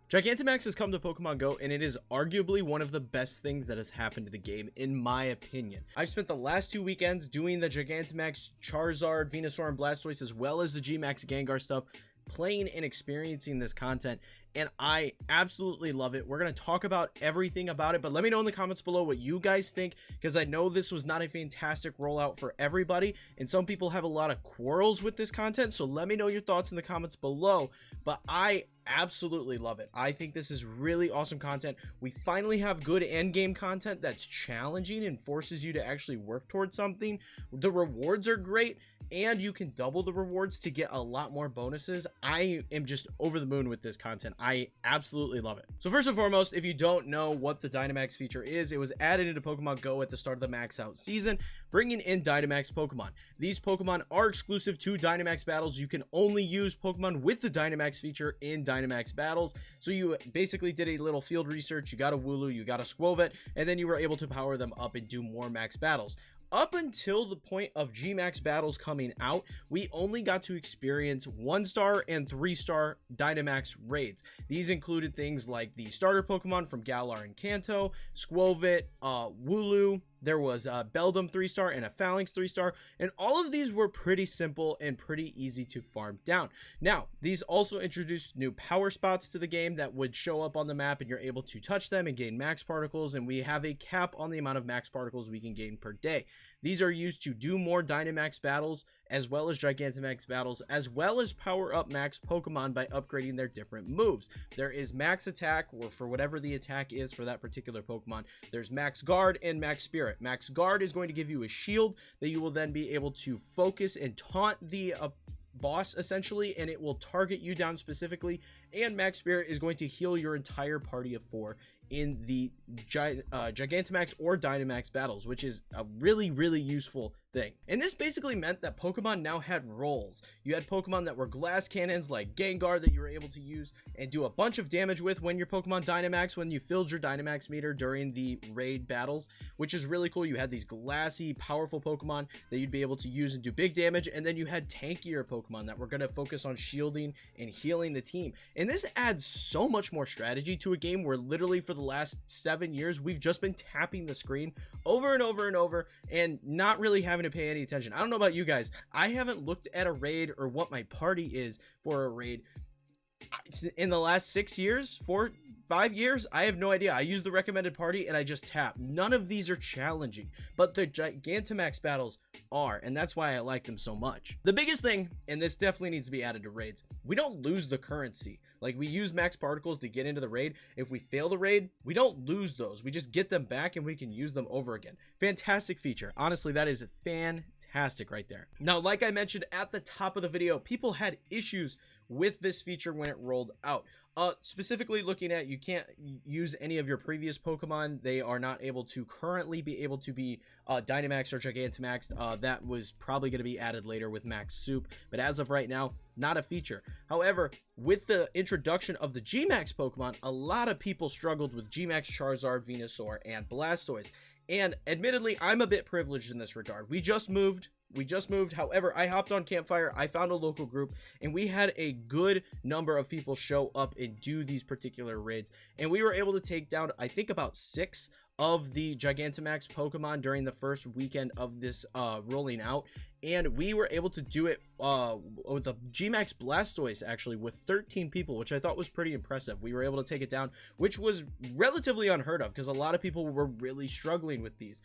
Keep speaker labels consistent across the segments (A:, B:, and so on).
A: Gigantamax has come to Pokemon Go, and it is arguably one of the best things that has happened to the game, in my opinion. I've spent the last 2 weekends doing the Gigantamax, Charizard, Venusaur, and Blastoise, as well as the GMax Gengar stuff, playing and experiencing this content, and I absolutely love it. We're going to talk about everything about it, but let me know in the comments below what you guys think, because I know this was not a fantastic rollout for everybody, and some people have a lot of quarrels with this content, so let me know your thoughts in the comments below. But I absolutely love it. I think this is really awesome content. We finally have good end game content that's challenging and forces you to actually work towards something. The rewards are great, and you can double the rewards to get a lot more bonuses. I am just over the moon with this content. I absolutely love it. So first and foremost, if you don't know what the Dynamax feature is, it was added into Pokemon Go at the start of the Max Out season, bringing in Dynamax Pokemon. These Pokemon are exclusive to Dynamax battles. You can only use Pokemon with the Dynamax feature in Dynamax battles. So you basically did a little field research, you got a Wooloo, you got a Squirtle, and then you were able to power them up and do more max battles. Up until the point of GMax battles coming out, we only got to experience 1-star and 3-star Dynamax raids. These included things like the starter Pokemon from Galar and Kanto, Squirtle, Wooloo. There was a Beldum 3-star and a Phalanx 3-star, and all of these were pretty simple and pretty easy to farm down. Now, these also introduced new power spots to the game that would show up on the map, and you're able to touch them and gain max particles, and we have a cap on the amount of max particles we can gain per day. These are used to do more Dynamax battles, as well as Gigantamax battles, as well as power up max Pokemon by upgrading their different moves. There is max attack, or for whatever the attack is for that particular Pokemon. There's max guard and max spirit. Max guard is going to give you a shield that you will then be able to focus and taunt the boss essentially, and it will target you down specifically. And max spirit is going to heal your entire party of 4 in the Gigantamax or Dynamax battles, which is a really useful thing. And this basically meant that Pokemon now had roles. You had Pokemon that were glass cannons like Gengar that you were able to use and do a bunch of damage with when your Pokemon Dynamax, when you filled your Dynamax meter during the raid battles, which is really cool. You had these glassy, powerful Pokemon that you'd be able to use and do big damage, and then you had tankier Pokemon that were going to focus on shielding and healing the team. And this adds so much more strategy to a game where literally for the last 7 years we've just been tapping the screen over and over and over and not really having to pay any attention. I don't know about you guys, I haven't looked at a raid or what my party is for a raid in the last 6 years, 5 years. I have no idea. I use the recommended party and I just tap. None of these are challenging, but the Gigantamax battles are, and that's why I like them so much. The biggest thing, and this definitely needs to be added to raids, we don't lose the currency. Like, we use max particles to get into the raid. If we fail the raid, we don't lose those. We just get them back and we can use them over again. Fantastic feature. Honestly, that is fantastic right there. Now, like I mentioned at the top of the video, people had issues with this feature when it rolled out. Specifically looking at, you can't use any of your previous Pokemon. They are not able to currently be able to be Dynamax or Gigantamax. That was probably going to be added later with Max Soup, but as of right now, not a feature. However, with the introduction of the GMax Pokemon, a lot of people struggled with GMax Charizard, Venusaur, and Blastoise. And admittedly, I'm a bit privileged in this regard. We just moved. However, I hopped on Campfire, I found a local group, and we had a good number of people show up and do these particular raids, and we were able to take down, I think, about 6 of the Gigantamax Pokemon during the first weekend of this rolling out. And we were able to do it with a GMax Blastoise, actually, with 13 people, which I thought was pretty impressive. We were able to take it down, which was relatively unheard of because a lot of people were really struggling with these.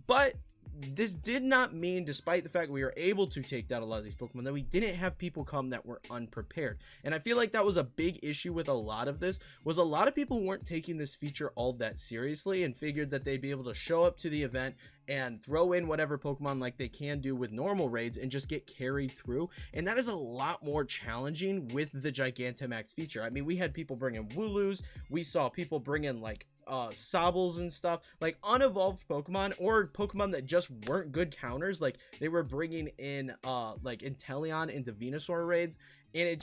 A: But this did not mean, despite the fact we were able to take down a lot of these Pokemon, that we didn't have people come that were unprepared. And I feel like that was a big issue with a lot of this, was a lot of people weren't taking this feature all that seriously and figured that they'd be able to show up to the event and throw in whatever Pokemon like they can do with normal raids and just get carried through. And that is a lot more challenging with the Gigantamax feature. I mean, we had people bring in Wooloos, we saw people bring in like Sobbles and stuff, like unevolved Pokemon or Pokemon that just weren't good counters. Like, they were bringing in like Inteleon into Venusaur raids, and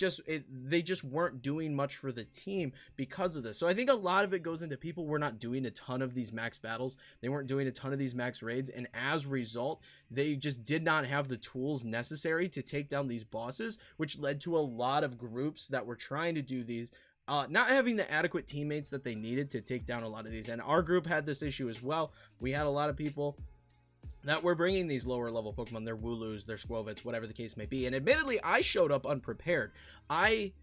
A: they just weren't doing much for the team because of this. So I think a lot of it goes into people were not doing a ton of these max battles, they weren't doing a ton of these max raids, and as a result they just did not have the tools necessary to take down these bosses, which led to a lot of groups that were trying to do these not having the adequate teammates that they needed to take down a lot of these. And our group had this issue as well. We had a lot of people that were bringing these lower level Pokemon, their Wooloos, their Squovits, whatever the case may be. And admittedly, I showed up unprepared. I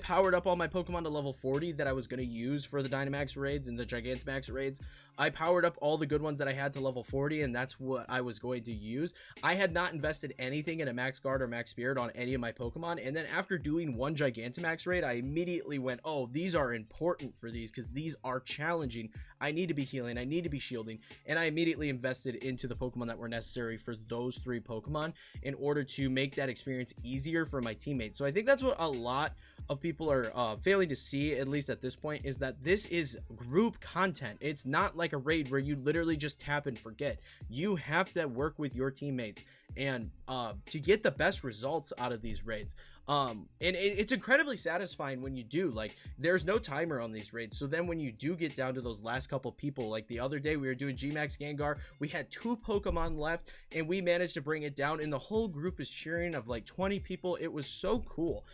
A: powered up all my Pokemon to level 40 that I was going to use for the Dynamax raids and the Gigantamax raids. I powered up all the good ones that I had to level 40, and that's what I was going to use. I had not invested anything in a Max Guard or Max Spirit on any of my Pokemon, and then after doing one Gigantamax raid, I immediately went, oh, these are important for these because these are challenging. I need to be healing, I need to be shielding, and I immediately invested into the Pokemon that were necessary for those 3 Pokemon in order to make that experience easier for my teammates. So I think that's what a lot of people are failing to see, at least at this point, is that this is group content. It's not like a raid where you literally just tap and forget. You have to work with your teammates and to get the best results out of these raids. And it's incredibly satisfying when you do. Like, there's no timer on these raids, so then when you do get down to those last couple people, like the other day we were doing GMax Gengar, we had 2 Pokemon left and we managed to bring it down, and the whole group is cheering of like 20 people. It was so cool.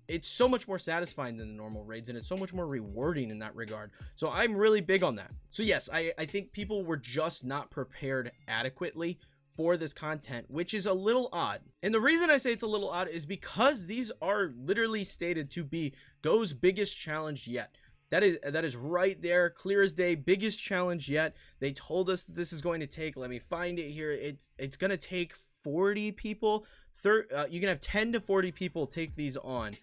A: It's so much more satisfying than the normal raids, and it's so much more rewarding in that regard. So I'm really big on that. So yes, I think people were just not prepared adequately for this content, which is a little odd. And the reason I say it's a little odd is because these are literally stated to be Go's biggest challenge yet. That is right there, clear as day, biggest challenge yet. They told us that this is going to take, let me find it here, it's going to take 40 people. You can have 10 to 40 people take these on.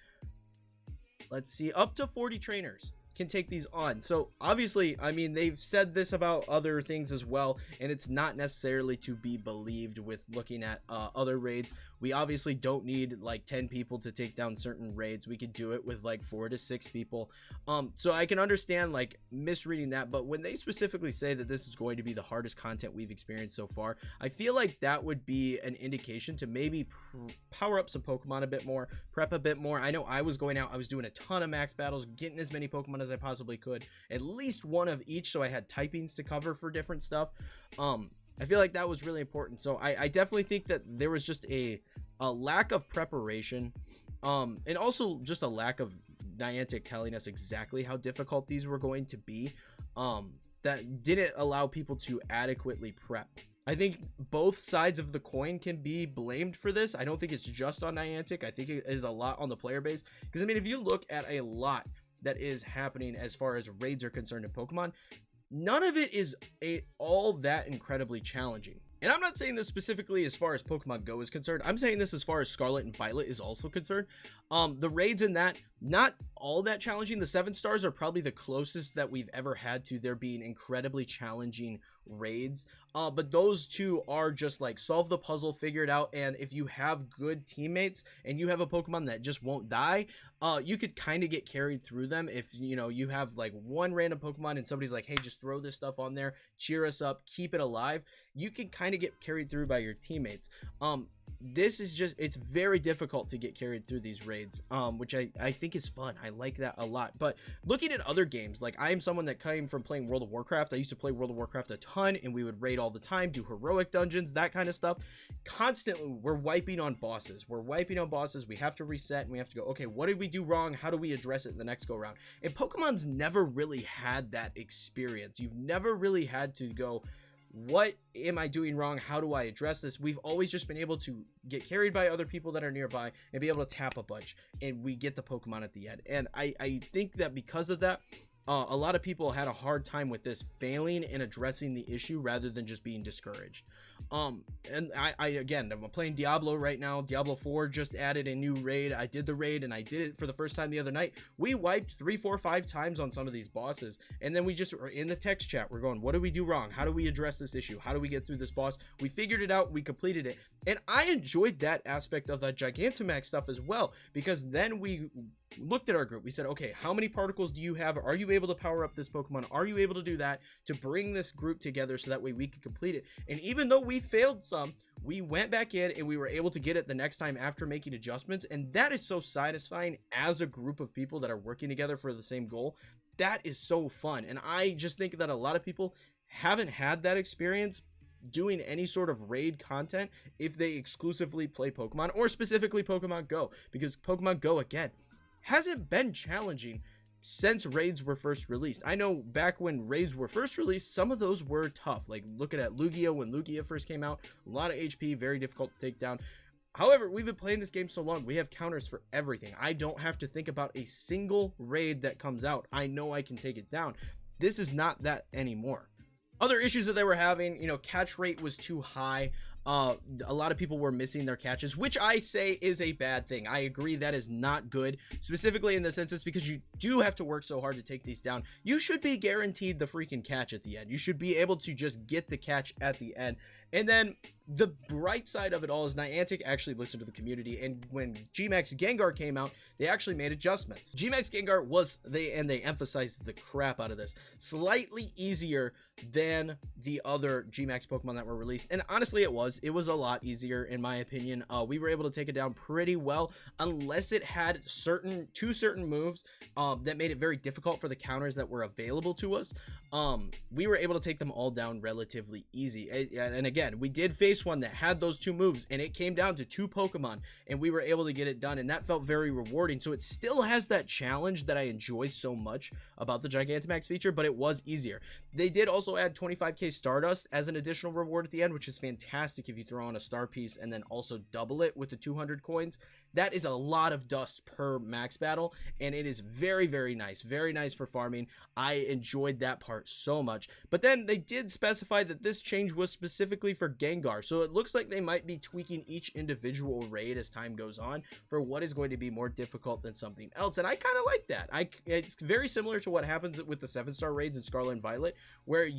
A: Let's see, up to 40 trainers can take these on. So obviously, I mean, they've said this about other things as well, and it's not necessarily to be believed with looking at other raids. We obviously don't need like 10 people to take down certain raids. We could do it with like 4 to 6 people. So I can understand like misreading that, but when they specifically say that this is going to be the hardest content we've experienced so far, I feel like that would be an indication to maybe power up some Pokemon a bit more, prep a bit more. I know I was going out, I was doing a ton of max battles, getting as many Pokemon as I possibly could, at least one of each, so I had typings to cover for different stuff. I feel like that was really important. So I definitely think that there was just a lack of preparation, and also just a lack of Niantic telling us exactly how difficult these were going to be, that didn't allow people to adequately prep. I think both sides of the coin can be blamed for this. I don't think it's just on Niantic. I think it is a lot on the player base, because I mean, if you look at a lot that is happening as far as raids are concerned in Pokemon, none of it is all that incredibly challenging. And I'm not saying this specifically as far as Pokemon Go is concerned. I'm saying this as far as Scarlet and Violet is also concerned. The raids in that, not all that challenging. The 7 stars are probably the closest that we've ever had to there being incredibly challenging raids. But those 2 are just like solve the puzzle, figure it out. And if you have good teammates and you have a Pokemon that just won't die, you could kind of get carried through them. If you have like one random Pokemon and somebody's like, hey, just throw this stuff on there, cheer us up, keep it alive, you can kind of get carried through by your teammates. This is just, it's very difficult to get carried through these raids, which I think is fun. I like that a lot. But looking at other games, like I am someone that came from playing World of Warcraft. I used to play World of Warcraft a ton, and we would raid all the time, do heroic dungeons, that kind of stuff. Constantly, we're wiping on bosses. We have to reset, and we have to go, okay, what did we do wrong? How do we address it in the next go round? And Pokemon's never really had that experience. You've never really had to go, what am I doing wrong? How do I address this? We've always just been able to get carried by other people that are nearby and be able to tap a bunch, and we get the Pokemon at the end. And I think that because of that, a lot of people had a hard time with this failing and addressing the issue rather than just being discouraged. And again, I'm playing Diablo right now. Diablo 4 just added a new raid. I did the raid, and I did it for the first time the other night. We wiped 3, 4, 5 times on some of these bosses, and then we just are in the text chat. We're going, what do we do wrong? How do we address this issue? How do we get through this boss? We figured it out. We completed it, and I enjoyed that aspect of the Gigantamax stuff as well, because then we looked at our group. We said, okay, how many particles do you have? Are you able to power up this Pokemon? Are you able to do that to bring this group together so that way we could complete it? And even though we failed some, we went back in and we were able to get it the next time after making adjustments. And that is so satisfying as a group of people that are working together for the same goal. That is so fun. And I just think that a lot of people haven't had that experience doing any sort of raid content if they exclusively play Pokemon, or specifically Pokemon Go, because Pokemon Go, again, hasn't been challenging since raids were first released. I know back when raids were first released, some of those were tough. Like looking at Lugia when Lugia first came out, a lot of HP, very difficult to take down. However, we've been playing this game so long, we have counters for everything. I don't have to think about a single raid that comes out. I know I can take it down. This is not that anymore. Other issues that they were having, you know, catch rate was too high. A lot of people were missing their catches, which I say is a bad thing. I agree that is not good, specifically in this instance, because you do have to work so hard to take these down. You should be guaranteed the freaking catch at the end. You should be able to just get the catch at the end. And then the bright side of it all is Niantic actually listened to the community, and when GMax Gengar came out, they actually made adjustments. GMax Gengar was, they emphasized the crap out of this, slightly easier than the other GMax Pokemon that were released, and honestly it was a lot easier in my opinion. We were able to take it down pretty well, unless it had two certain moves that made it very difficult for the counters that were available to us. We were able to take them all down relatively easy, and again, we did face one that had those two moves, and it came down to 2 Pokemon, and we were able to get it done, and that felt very rewarding. So it still has that challenge that I enjoy so much about the Gigantamax feature, but it was easier. They did also add 25k Stardust as an additional reward at the end, which is fantastic if you throw on a star piece and then also double it with the 200 coins. That is a lot of dust per max battle, and it is very, very nice for farming. I enjoyed that part so much. But then they did specify that this change was specifically for Gengar, so it looks like they might be tweaking each individual raid as time goes on for what is going to be more difficult than something else, and I kind of like that. It's very similar to what happens with the 7-star raids in Scarlet and Violet, where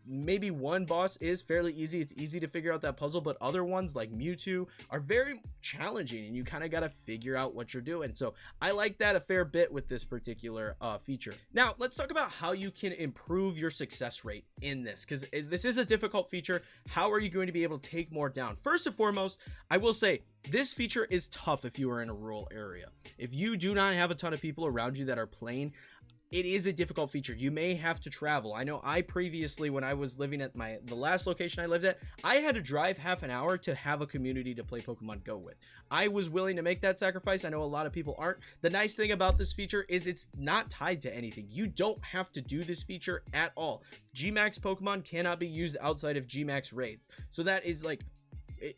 A: maybe one boss is fairly easy, it's easy to figure out that puzzle, but other ones like Mewtwo are very challenging, and you kind of got to figure out what you're doing. So I like that a fair bit with this particular feature. Now let's talk about how you can improve your success rate in this, because this is a difficult feature. How are you going to be able to take more down? First and foremost, I will say this feature is tough if you are in a rural area. If you do not have a ton of people around you that are playing, it is a difficult feature. You may have to travel. I know I previously, when I was living at the last location I lived at, I had to drive half an hour to have a community to play Pokemon Go with. I was willing to make that sacrifice. I know a lot of people aren't. The nice thing about this feature is it's not tied to anything. You don't have to do this feature at all. GMax Pokemon cannot be used outside of GMax raids. So that is like,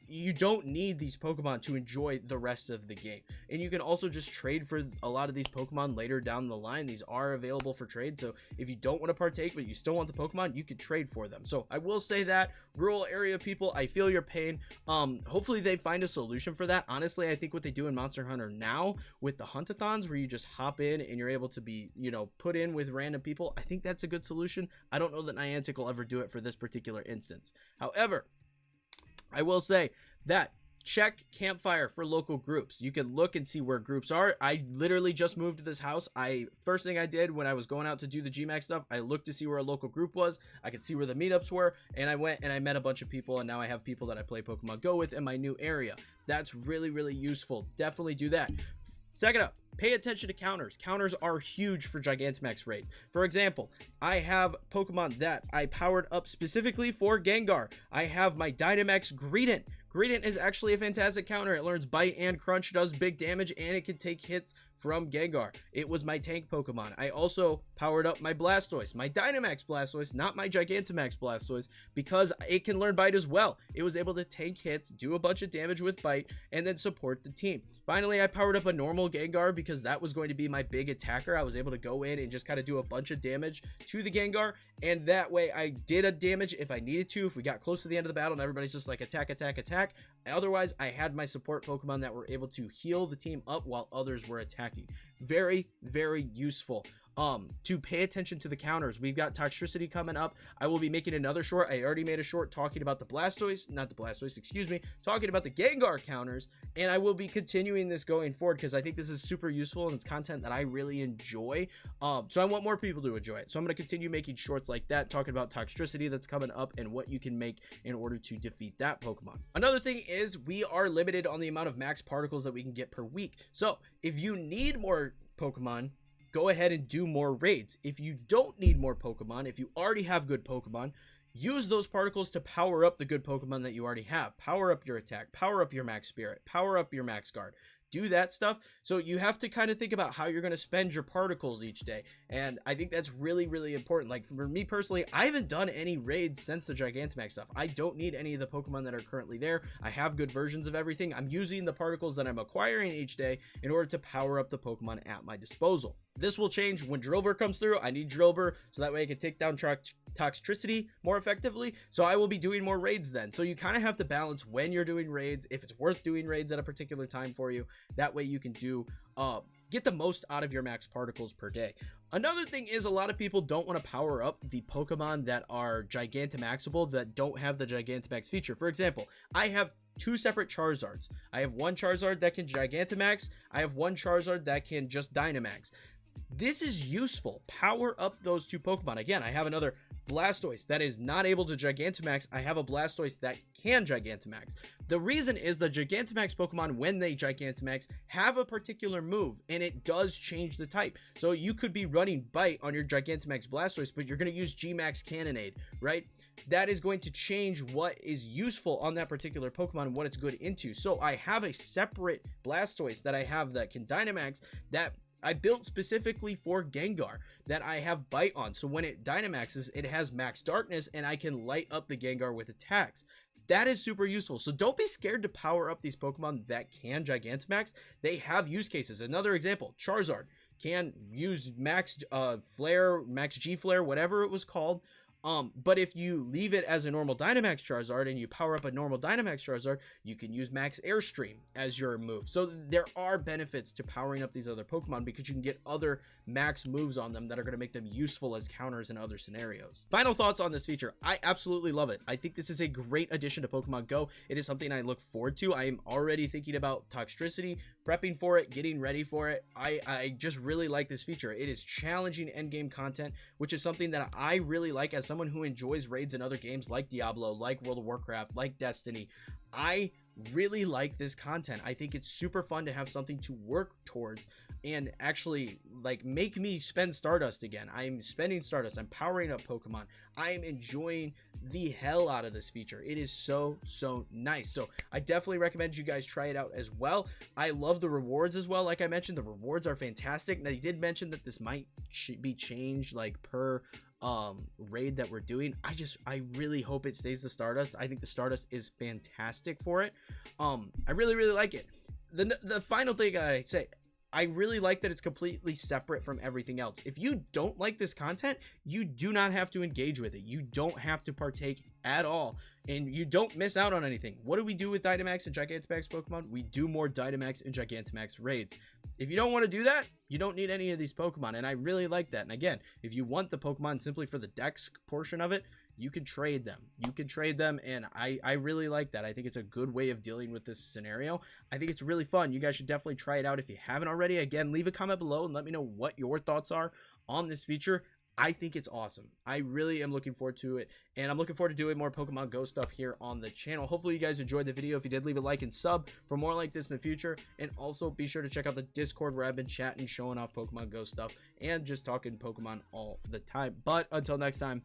A: you don't need these Pokemon to enjoy the rest of the game, and you can also just trade for a lot of these Pokemon later down the line. These are available for trade, so if you don't want to partake but you still want the Pokemon, you could trade for them. So I will say that rural area people, I feel your pain. Hopefully they find a solution for that. Honestly, I think what they do in Monster Hunter now with the hunt-a-thons, where you just hop in and you're able to be, you know, put in with random people, I think that's a good solution. I don't know that Niantic will ever do it for this particular instance. However, I will say that check Campfire for local groups. You can look and see where groups are. I literally just moved to this house. First thing I did when I was going out to do the GMax stuff, I looked to see where a local group was. I could see where the meetups were, and I went and I met a bunch of people, and now I have people that I play Pokemon Go with in my new area. That's really, really useful. Definitely do that. Second up, pay attention to counters. Counters are huge for Gigantamax raid. For example, I have Pokemon that I powered up specifically for Gengar. I have my Dynamax Greedent. Greedent is actually a fantastic counter. It learns Bite and Crunch, does big damage, and it can take hits from Gengar. It was my tank Pokemon. I also powered up my Blastoise, my Dynamax Blastoise, not my Gigantamax Blastoise, because it can learn Bite as well. It was able to tank hits, do a bunch of damage with Bite, and then support the team. Finally, I powered up a normal Gengar because that was going to be my big attacker. I was able to go in and just kind of do a bunch of damage to the Gengar, and that way I did a damage if I needed to, if we got close to the end of the battle and everybody's just like attack, attack, attack. Otherwise, I had my support Pokemon that were able to heal the team up while others were attacking. Very, very useful. To pay attention to the counters. We've got Toxtricity coming up. I will be making another short. I already made a short talking about the Blastoise, not the Blastoise, excuse me, talking about the Gengar counters, and I will be continuing this going forward because I think this is super useful and it's content that I really enjoy. So I want more people to enjoy it. So I'm going to continue making shorts like that, talking about Toxtricity that's coming up and what you can make in order to defeat that Pokemon. Another thing is we are limited on the amount of max particles that we can get per week. So if you need more Pokemon, go ahead and do more raids. If you don't need more Pokemon, if you already have good Pokemon, use those particles to power up the good Pokemon that you already have. Power up your attack, power up your max spirit, power up your max guard. do that stuff. So you have to kind of think about how you're going to spend your particles each day, and I think that's really, really important. Like for me personally, I haven't done any raids since the Gigantamax stuff. I don't need any of the Pokemon that are currently there. I have good versions of everything. I'm using the particles that I'm acquiring each day in order to power up the Pokemon at my disposal. This will change when Drillbur comes through. I need Drillbur so that way I can take down Toxtricity more effectively, so I will be doing more raids then. So you kind of have to balance when you're doing raids, if it's worth doing raids at a particular time for you. That way you can do get the most out of your max particles per day. Another thing is, a lot of people don't want to power up the Pokemon that are Gigantamaxable, that don't have the Gigantamax feature. For example, I have two separate Charizards. I have one Charizard that can Gigantamax. I have one Charizard that can just Dynamax. This is useful. Power up those two Pokemon. Again, I have another Blastoise that is not able to Gigantamax. I have a Blastoise that can Gigantamax. The reason is the Gigantamax Pokemon, when they Gigantamax, have a particular move, and it does change the type. So you could be running Bite on your Gigantamax Blastoise, but you're going to use GMax Cannonade, right? That is going to change what is useful on that particular Pokemon and what it's good into. So I have a separate Blastoise that I have that can Dynamax, that I built specifically for Gengar, that I have Bite on. So when it Dynamaxes, it has Max Darkness, and I can light up the Gengar with attacks. That is super useful. So don't be scared to power up these Pokemon that can Gigantamax. They have use cases. Another example, Charizard can use Max Flare, Max G Flare, whatever it was called. But if you leave it as a normal Dynamax Charizard and you power up a normal Dynamax Charizard, you can use Max Airstream as your move. So there are benefits to powering up these other Pokemon, because you can get other max moves on them that are going to make them useful as counters in other scenarios. Final thoughts on this feature. I absolutely love it. I think this is a great addition to Pokemon Go. It is something I look forward to. I am already thinking about Toxtricity, prepping for it, getting ready for it. I just really like this feature. It is challenging endgame content, which is something that I really like as someone who enjoys raids in other games like Diablo, like World of Warcraft, like Destiny. I really like this content. I think it's super fun to have something to work towards and actually like make me spend Stardust again. I'm spending Stardust. I'm powering up Pokemon. I am enjoying the hell out of this feature. It is so nice. So I definitely recommend you guys try it out as well. I love the rewards as well. Like I mentioned, the rewards are fantastic. Now, you did mention that this might be changed like per raid that we're doing. I really hope it stays the Stardust. I think the Stardust is fantastic for it. I really like it. The final thing I say, I really like that it's completely separate from everything else. If you don't like this content, you do not have to engage with it. You don't have to partake at all, and you don't miss out on anything. What do we do with Dynamax and Gigantamax Pokemon? We do more Dynamax and Gigantamax raids. If you don't want to do that, you don't need any of these Pokemon, and I really like that. And again, if you want the Pokemon simply for the Dex portion of it, you can trade them. And I really like that. I think it's a good way of dealing with this scenario. I think it's really fun. You guys should definitely try it out if you haven't already. Again, leave a comment below and let me know what your thoughts are on this feature. I think it's awesome. I really am looking forward to it, and I'm looking forward to doing more Pokemon Go stuff here on the channel. Hopefully you guys enjoyed the video. If you did, leave a like and sub for more like this in the future, and also be sure to check out the Discord where I've been chatting, showing off Pokemon Go stuff, and just talking Pokemon all the time. But until next time,